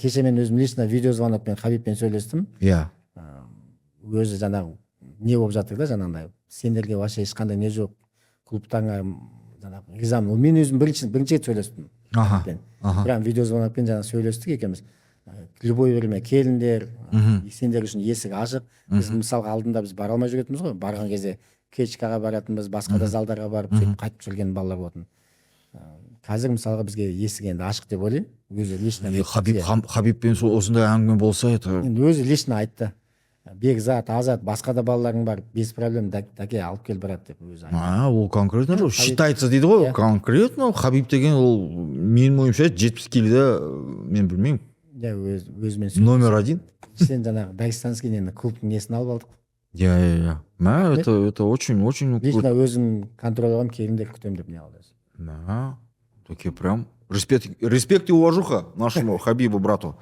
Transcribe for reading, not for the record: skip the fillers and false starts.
кеше мен өзім лично видеозвонокпен Хабибпен сөйлестім. Иә. Өзі жаңағы не болып жатыр да, жаңағыдай сендерге вообще ешқандай не жоқ, клубтаңа жаңағы ризамын. Мен өзім бірінші рет сөйлестім. Прям видеозвонокпен жаңағы сөйлестік екеуміз. Любой время келіңдер, сендер үшін есік ашық. Біз мысалға алдында біз бара алмай жүретінбіз ғой. Барған кезде Кечкаға баратынбыз, басқа да залдарға барып сөйтіп қайтып жүрген балалар болатын. Қазір мысалға бізге есік енді ашық деп ойлаймын. Өзі лично Хабибпен осындай әңгіме болса, это енді өзі лично айтты. Бекзат, Азат, басқа да балаларың бар, без проблем дәке алып кел брат деп өзі айтты. Ол конкретно жоқ, считается дейді ғой. Конкретно Хабиб деген ол менің ойымша 70 келіде, мен білмеймін. Өзімен номер 1. Сен жаңағы дагестанский енді клубтың несін алып алдық. Это очень лично өзім контроль аламын, келіңдер күтемін деп не алды. Такие прям респект и уважуха нашему Хабибу брату.